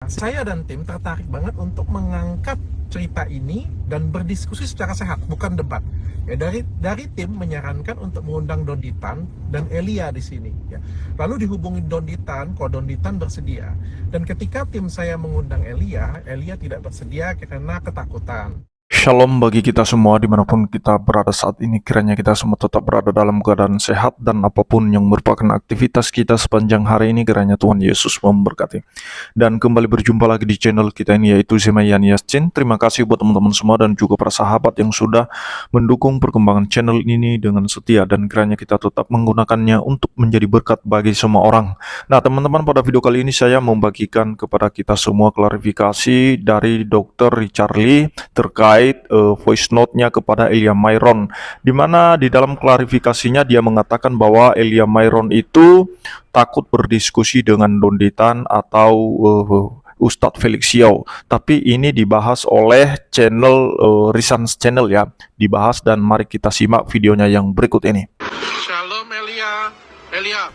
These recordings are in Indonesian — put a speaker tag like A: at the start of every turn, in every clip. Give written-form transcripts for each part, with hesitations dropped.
A: Saya dan tim tertarik banget untuk mengangkat cerita ini dan berdiskusi secara sehat, bukan debat. Ya, dari tim menyarankan untuk mengundang Donditan dan Elia di sini. Ya. Lalu dihubungi Donditan, kok Donditan bersedia. Dan ketika tim saya mengundang Elia tidak bersedia karena ketakutan.
B: Shalom bagi kita semua dimanapun kita berada saat ini. Kiranya kita semua tetap berada dalam keadaan sehat dan apapun yang merupakan aktivitas kita sepanjang hari ini, kiranya Tuhan Yesus memberkati. Dan kembali berjumpa lagi di channel kita ini, yaitu Zemayan Yasin. Terima kasih buat teman-teman semua dan juga para sahabat yang sudah mendukung perkembangan channel ini dengan setia, dan kiranya kita tetap menggunakannya untuk menjadi berkat bagi semua orang. Nah teman-teman, pada video kali ini saya membagikan kepada kita semua klarifikasi dari Dr. Richard Lee terkait voice note-nya kepada Elia Myron, di mana di dalam klarifikasinya dia mengatakan bahwa Elia Myron itu takut berdiskusi dengan Donditan atau Ustadz Felix Xiao. Tapi ini dibahas oleh channel Risans Channel ya, dibahas, dan mari kita simak videonya yang berikut ini.
A: Shalom Elia,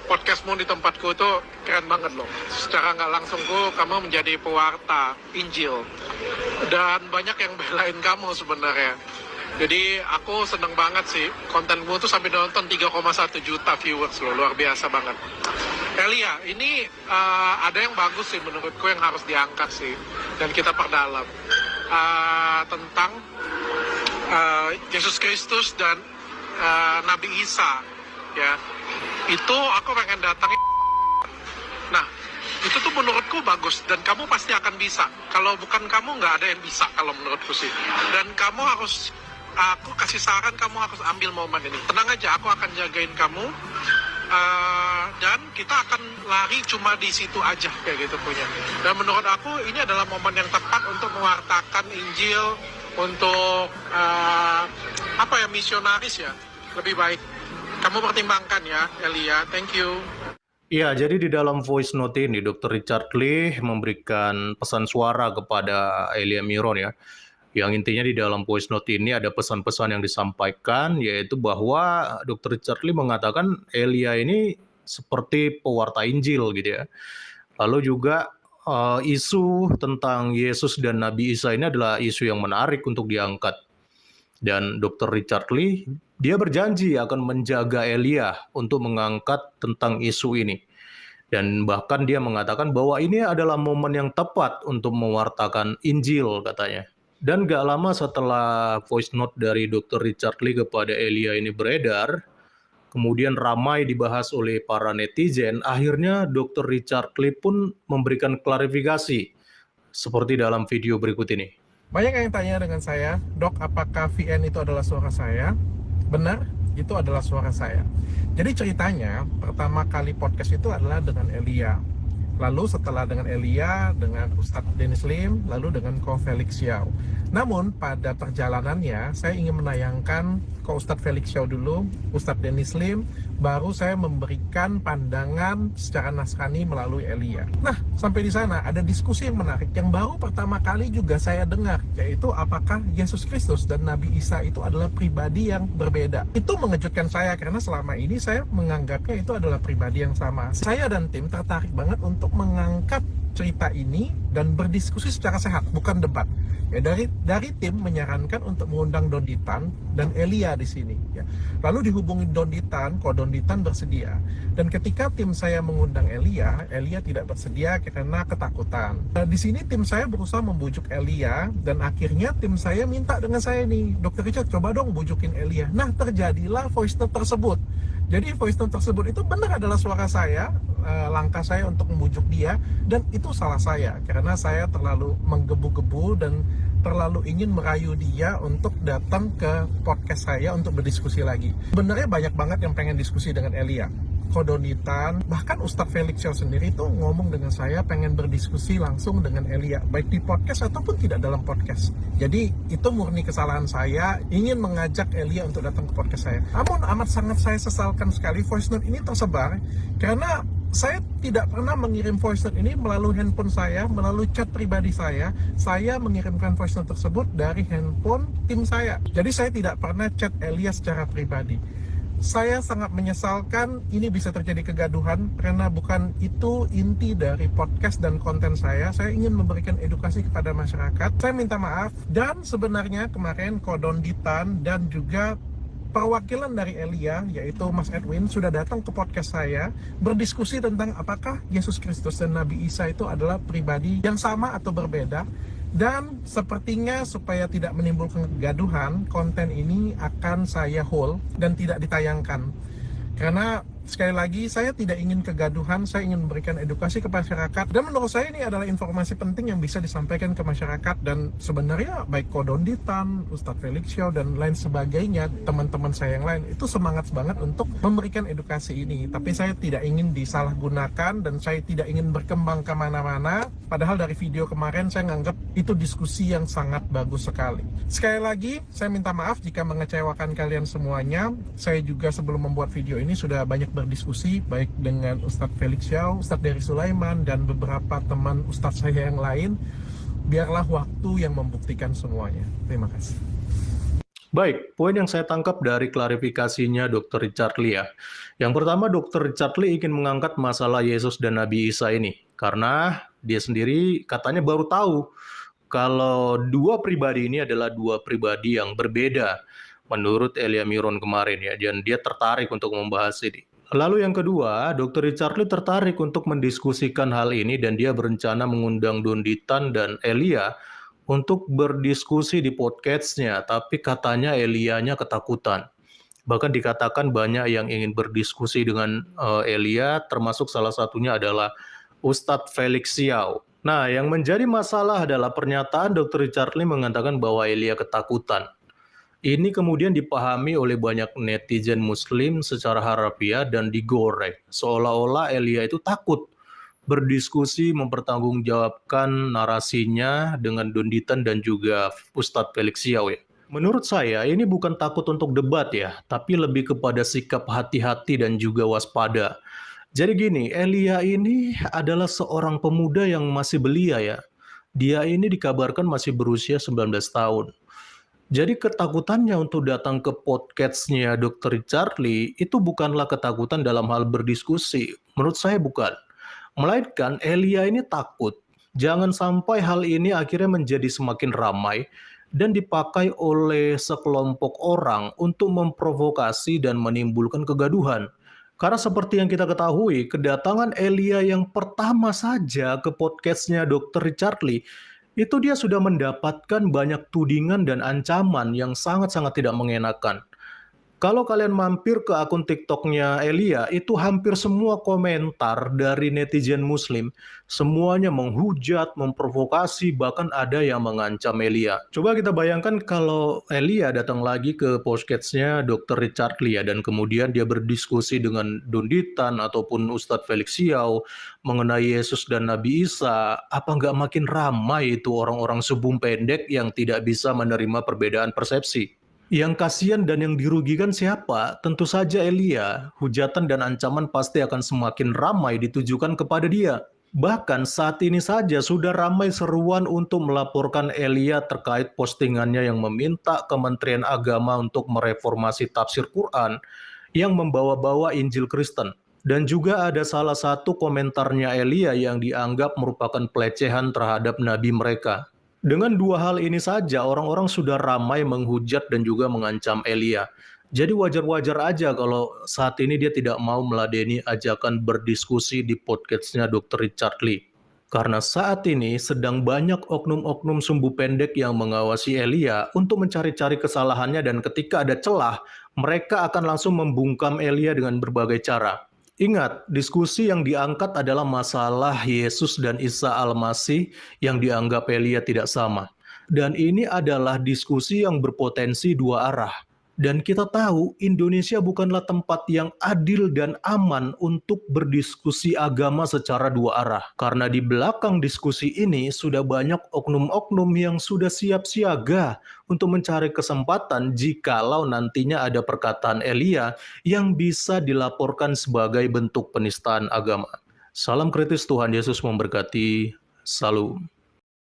A: podcastmu di tempatku itu keren banget loh. Secara nggak langsung kamu menjadi pewarta Injil. Dan banyak yang belain kamu sebenarnya. Jadi aku seneng banget sih. Kontenmu tuh sampai nonton 3,1 juta viewers loh. Luar biasa banget. Elia, ini ada yang bagus sih menurutku yang harus diangkat sih. Dan kita perdalam. Tentang Yesus Kristus dan Nabi Isa. Ya, itu aku pengen datangin. Nah, itu tuh menurutku bagus dan kamu pasti akan bisa. Kalau bukan kamu nggak ada yang bisa kalau menurutku sih. Dan kamu harus, aku kasih saran, kamu harus ambil momen ini. Tenang aja, aku akan jagain kamu. Dan kita akan lari cuma di situ aja kayak gitu punya. Dan menurut aku ini adalah momen yang tepat untuk mewartakan Injil, untuk misionaris ya, lebih baik. Kamu pertimbangkan ya, Elia. Thank you.
C: Iya, jadi di dalam voice note ini, Dr. Richard Lee memberikan pesan suara kepada Elia Myron ya. Yang intinya di dalam voice note ini ada pesan-pesan yang disampaikan, yaitu bahwa Dr. Richard Lee mengatakan Elia ini seperti pewarta Injil gitu ya. Lalu juga isu tentang Yesus dan Nabi Isa ini adalah isu yang menarik untuk diangkat. Dan Dr. Richard Lee, dia berjanji akan menjaga Elia untuk mengangkat tentang isu ini. Dan bahkan dia mengatakan bahwa ini adalah momen yang tepat untuk mewartakan Injil katanya. Dan gak lama setelah voice note dari Dr. Richard Lee kepada Elia ini beredar, kemudian ramai dibahas oleh para netizen, akhirnya Dr. Richard Lee pun memberikan klarifikasi seperti dalam video berikut ini.
A: Banyak yang tanya dengan saya, Dok, apakah VN itu adalah suara saya? Benar, itu adalah suara saya. Jadi ceritanya, pertama kali podcast itu adalah dengan Elia. Lalu setelah dengan Elia, dengan Ustadz Dennis Lim, lalu dengan Ko Felix Xiao. Namun pada perjalanannya, saya ingin menayangkan Ko Ustadz Felix Xiao dulu, Ustadz Dennis Lim, baru saya memberikan pandangan secara naskani melalui Elia. Nah, sampai di sana ada diskusi yang menarik yang baru pertama kali juga saya dengar, yaitu apakah Yesus Kristus dan Nabi Isa itu adalah pribadi yang berbeda. Itu mengejutkan saya karena selama ini saya menganggapnya itu adalah pribadi yang sama. Saya dan tim tertarik banget untuk mengangkat cerita ini dan berdiskusi secara sehat, bukan debat. Ya, dari tim menyarankan untuk mengundang Donditan dan Elia di sini. Ya. Lalu dihubungi Donditan, kok Donditan bersedia. Dan ketika tim saya mengundang Elia tidak bersedia karena ketakutan. Nah, di sini tim saya berusaha membujuk Elia dan akhirnya tim saya minta dengan saya nih, Dr. Richard, coba dong bujukin Elia. Nah, terjadilah voice note tersebut. Jadi voice note tersebut itu benar adalah suara saya, langkah saya untuk membujuk dia, dan itu salah saya karena saya terlalu menggebu-gebu dan terlalu ingin merayu dia untuk datang ke podcast saya untuk berdiskusi lagi. Sebenarnya banyak banget yang pengen diskusi dengan Elia, Kodonitan, bahkan Ustadz Felix Xiao sendiri tuh ngomong dengan saya pengen berdiskusi langsung dengan Elia, baik di podcast ataupun tidak dalam podcast. Jadi itu murni kesalahan saya, ingin mengajak Elia untuk datang ke podcast saya. Namun amat sangat saya sesalkan sekali voice note ini tersebar karena saya tidak pernah mengirim voice note ini melalui handphone saya, melalui chat pribadi saya. Saya mengirimkan voice note tersebut dari handphone tim saya. Jadi saya tidak pernah chat Elia secara pribadi. Saya sangat menyesalkan ini bisa terjadi kegaduhan karena bukan itu inti dari podcast dan konten saya. Saya ingin memberikan edukasi kepada masyarakat. Saya minta maaf, dan sebenarnya kemarin Kodonditan dan juga perwakilan dari Elia, yaitu Mas Edwin, sudah datang ke podcast saya berdiskusi tentang apakah Yesus Kristus dan Nabi Isa itu adalah pribadi yang sama atau berbeda. Dan sepertinya supaya tidak menimbulkan kegaduhan, konten ini akan saya hold dan tidak ditayangkan. Karena sekali lagi saya tidak ingin kegaduhan, saya ingin memberikan edukasi ke masyarakat. Dan menurut saya ini adalah informasi penting yang bisa disampaikan ke masyarakat. Dan sebenarnya baik Kodonditan, Ustadz Felix Xiao, dan lain sebagainya, teman-teman saya yang lain, itu semangat banget untuk memberikan edukasi ini. Tapi saya tidak ingin disalahgunakan dan saya tidak ingin berkembang kemana-mana. Padahal dari video kemarin saya nganggap itu diskusi yang sangat bagus sekali. Sekali lagi, saya minta maaf jika mengecewakan kalian semuanya. Saya juga sebelum membuat video ini sudah banyak berdiskusi baik dengan Ustadz Felix Xiao, Ustadz Dery Sulaiman, dan beberapa teman Ustadz saya yang lain. Biarlah waktu yang membuktikan semuanya. Terima kasih.
C: Baik, poin yang saya tangkap dari klarifikasinya Dr. Richard Lee ya. Yang pertama, Dr. Richard Lee ingin mengangkat masalah Yesus dan Nabi Isa ini. Karena dia sendiri katanya baru tahu kalau dua pribadi ini adalah dua pribadi yang berbeda menurut Elia Miron kemarin ya. Dan dia tertarik untuk membahas ini. Lalu yang kedua, Dr. Richard Lee tertarik untuk mendiskusikan hal ini dan dia berencana mengundang Donditan dan Elia untuk berdiskusi di podcastnya, tapi katanya Elianya ketakutan. Bahkan dikatakan banyak yang ingin berdiskusi dengan Elia, termasuk salah satunya adalah Ustadz Felix Xiao. Nah, yang menjadi masalah adalah pernyataan Dr. Richard Lee mengatakan bahwa Elia ketakutan. Ini kemudian dipahami oleh banyak netizen Muslim secara harafiah dan digoreng, seolah-olah Elia itu takut berdiskusi mempertanggungjawabkan narasinya dengan Donditan dan juga Ustadz Felix Xiao ya. Menurut saya ini bukan takut untuk debat ya, tapi lebih kepada sikap hati-hati dan juga waspada. Jadi gini, Elia ini adalah seorang pemuda yang masih belia ya. Dia ini dikabarkan masih berusia 19 tahun. Jadi ketakutannya untuk datang ke podcastnya Dr. Richard Lee itu bukanlah ketakutan dalam hal berdiskusi. Menurut saya bukan. Melainkan Elia ini takut. Jangan sampai hal ini akhirnya menjadi semakin ramai dan dipakai oleh sekelompok orang untuk memprovokasi dan menimbulkan kegaduhan. Karena seperti yang kita ketahui, kedatangan Elia yang pertama saja ke podcastnya Dr. Richard Lee itu dia sudah mendapatkan banyak tudingan dan ancaman yang sangat-sangat tidak mengenakan. Kalau kalian mampir ke akun TikToknya Elia, itu hampir semua komentar dari netizen Muslim, semuanya menghujat, memprovokasi, bahkan ada yang mengancam Elia. Coba kita bayangkan kalau Elia datang lagi ke podcastnya Dr. Richard Lee, dan kemudian dia berdiskusi dengan Donditan ataupun Ustadz Felix Xiao mengenai Yesus dan Nabi Isa, apa nggak makin ramai itu orang-orang subum pendek yang tidak bisa menerima perbedaan persepsi? Yang kasihan dan yang dirugikan siapa? Tentu saja Elia. Hujatan dan ancaman pasti akan semakin ramai ditujukan kepada dia. Bahkan saat ini saja sudah ramai seruan untuk melaporkan Elia terkait postingannya yang meminta Kementerian Agama untuk mereformasi tafsir Quran yang membawa-bawa Injil Kristen. Dan juga ada salah satu komentarnya Elia yang dianggap merupakan pelecehan terhadap nabi mereka. Dengan dua hal ini saja, orang-orang sudah ramai menghujat dan juga mengancam Elia. Jadi wajar-wajar aja kalau saat ini dia tidak mau meladeni ajakan berdiskusi di podcastnya Dr. Richard Lee. Karena saat ini sedang banyak oknum-oknum sumbu pendek yang mengawasi Elia untuk mencari-cari kesalahannya, dan ketika ada celah, mereka akan langsung membungkam Elia dengan berbagai cara. Ingat, diskusi yang diangkat adalah masalah Yesus dan Isa Al-Masih yang dianggap Elia tidak sama. Dan ini adalah diskusi yang berpotensi dua arah. Dan kita tahu Indonesia bukanlah tempat yang adil dan aman untuk berdiskusi agama secara dua arah. Karena di belakang diskusi ini sudah banyak oknum-oknum yang sudah siap siaga untuk mencari kesempatan jikalau nantinya ada perkataan Elia yang bisa dilaporkan sebagai bentuk penistaan agama. Salam kritis, Tuhan Yesus memberkati. Salam.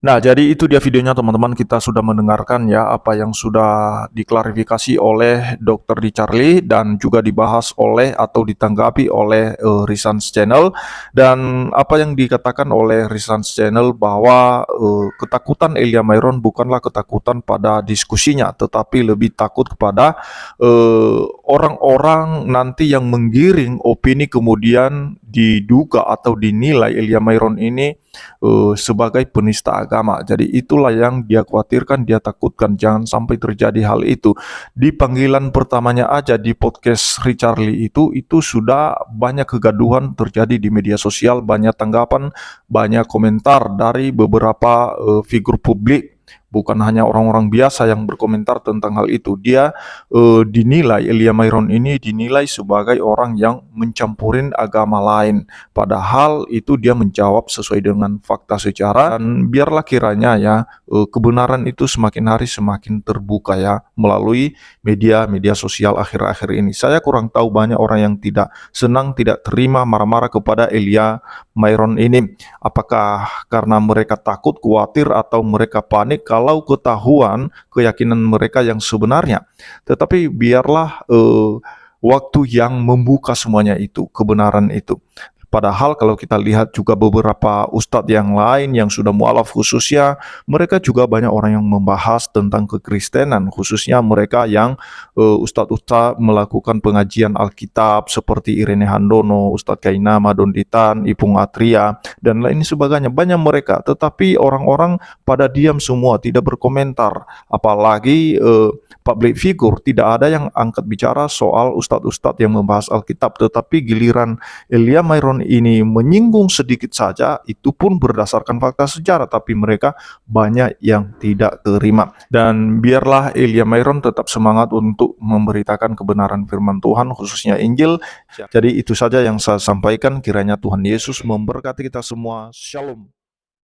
B: Nah, jadi itu dia videonya teman-teman. Kita sudah mendengarkan ya apa yang sudah diklarifikasi oleh Dr. Richard Lee dan juga dibahas oleh atau ditanggapi oleh Risans Channel, dan apa yang dikatakan oleh Risans Channel bahwa ketakutan Elia Myron bukanlah ketakutan pada diskusinya, tetapi lebih takut kepada orang-orang nanti yang menggiring opini kemudian diduga atau dinilai Elia Myron ini sebagai penista agama. Jadi itulah yang dia khawatirkan, dia takutkan jangan sampai terjadi hal itu. Di panggilan pertamanya aja di podcast Richard Lee itu sudah banyak kegaduhan terjadi di media sosial, banyak tanggapan, banyak komentar dari beberapa figur publik. Bukan hanya orang-orang biasa yang berkomentar tentang hal itu. Dia dinilai, Elia Myron ini dinilai sebagai orang yang mencampurin agama lain. Padahal itu dia menjawab sesuai dengan fakta sejarah, dan biarlah kiranya ya kebenaran itu semakin hari semakin terbuka ya melalui media sosial akhir-akhir ini. Saya kurang tahu, banyak orang yang tidak senang, tidak terima, marah-marah kepada Elia Myron ini. Apakah karena mereka takut, khawatir, atau mereka panik kalau ketahuan keyakinan mereka yang sebenarnya. Tetapi biarlah waktu yang membuka semuanya itu, kebenaran itu. Padahal kalau kita lihat juga beberapa ustadz yang lain yang sudah mualaf khususnya, mereka juga banyak orang yang membahas tentang kekristenan, khususnya mereka yang ustadz-ustadz melakukan pengajian Alkitab seperti Irene Handono, Ustadz Kainama Donditan, Ipung Atria, dan lain sebagainya. Banyak mereka, tetapi orang-orang pada diam semua, tidak berkomentar. Apalagi public figure, tidak ada yang angkat bicara soal ustadz-ustadz yang membahas Alkitab. Tetapi giliran Elia Myron ini menyinggung sedikit saja, itu pun berdasarkan fakta sejarah, tapi mereka banyak yang tidak terima. Dan biarlah Elia Myron tetap semangat untuk memberitakan kebenaran firman Tuhan, khususnya Injil. Jadi itu saja yang saya sampaikan. Kiranya Tuhan Yesus memberkati kita semua. Shalom.